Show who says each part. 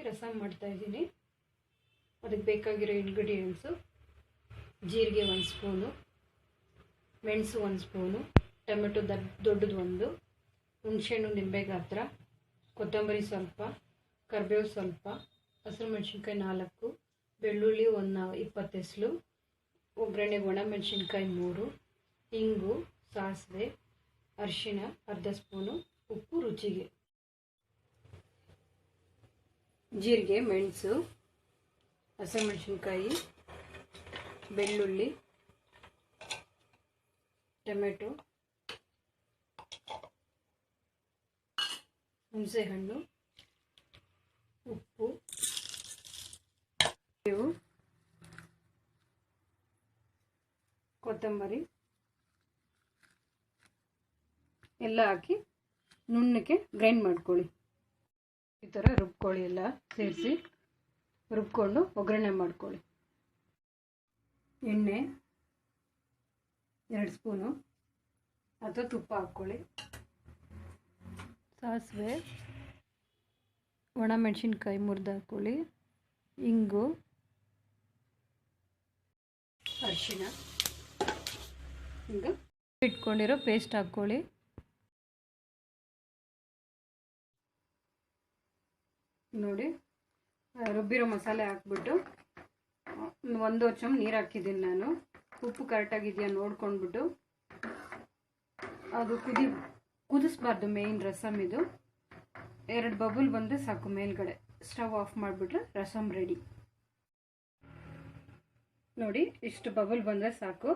Speaker 1: ರಸಮ್ ಮಾಡ್ತಾಯಿದ್ದೀನಿ. ಅದಕ್ಕೆ ಬೇಕಾಗಿರೋ ಇಂಗ್ರೀಡಿಯೆಂಟ್ಸು: ಜೀರಿಗೆ 1 ಸ್ಪೂನು, ಮೆಣಸು 1 ಸ್ಪೂನು, ಟೊಮೆಟೊ ದೊಡ್ಡದು 1, ಹುಣಸೆಹಣ್ಣು ನಿಂಬೆ ಗಾತ್ರ, ಕೊತ್ತಂಬರಿ ಸ್ವಲ್ಪ, ಕರಿಬೇವು ಸ್ವಲ್ಪ, ಹಸಿರು ಮೆಣಸಿನ್ಕಾಯಿ 4, ಬೆಳ್ಳುಳ್ಳಿ 20 ಎಸಳು, ಒಗ್ಗರಣೆ ಒಣಮೆಣಸಿನ್ಕಾಯಿ 3, ಇಂಗು, ಸಾಸಿವೆ, ಅರಿಶಿನ ಅರ್ಧ ಸ್ಪೂನು, ಉಪ್ಪು ರುಚಿಗೆ. ಜೀರಿಗೆ, ಮೆಣಸು, ಹಸಿಮೆಣಸಿನ್ಕಾಯಿ, ಬೆಳ್ಳುಳ್ಳಿ, ಟೊಮೆಟೊ, ಹುಣಸೆಹಣ್ಣು, ಉಪ್ಪು, ಕೊತ್ತಂಬರಿ ಎಲ್ಲ ಹಾಕಿ ನುಣ್ಣಕ್ಕೆ ಗ್ರೈಂಡ್ ಮಾಡ್ಕೊಳ್ಳಿ. ಈ ಥರ ರುಬ್ಕೊಳ್ಳಿ. ಎಲ್ಲ ಸೇರಿಸಿ ರುಬ್ಕೊಂಡು ಒಗ್ಗರಣೆ ಮಾಡ್ಕೊಳ್ಳಿ. ಎಣ್ಣೆ 2 ಸ್ಪೂನು ಅಥವಾ ತುಪ್ಪ ಹಾಕ್ಕೊಳ್ಳಿ. ಸಾಸಿವೆ, ಒಣಮೆಣಸಿನ್ಕಾಯಿ ಮುರಿದು ಹಾಕ್ಕೊಳ್ಳಿ. ಇಂಗು, ಅರಿಶಿನ, ಈಗ ಇಟ್ಕೊಂಡಿರೋ ಪೇಸ್ಟ್ ಹಾಕ್ಕೊಳ್ಳಿ. ನೋಡಿ, ರುಬ್ಬಿರೋ ಮಸಾಲೆ ಹಾಕ್ಬಿಟ್ಟು 1 ಚಮಚ ನೀರು ಹಾಕಿದ್ದೀನಿ ನಾನು. ಉಪ್ಪು ಕರೆಕ್ಟಾಗಿದೆಯಾ ನೋಡ್ಕೊಂಡ್ಬಿಟ್ಟು, ಅದು ಕುದಿಸ್ಬಾರ್ದು. ಮೇಯ್ನ್ ರಸಮ್ ಇದು. 2 ಬಬಲ್ ಬಂದರೆ ಸಾಕು ಮೇಲ್ಗಡೆ. ಸ್ಟವ್ ಆಫ್ ಮಾಡಿಬಿಟ್ರೆ ರಸಮ್ ರೆಡಿ. ನೋಡಿ, ಇಷ್ಟು ಬಬಲ್ ಬಂದರೆ ಸಾಕು.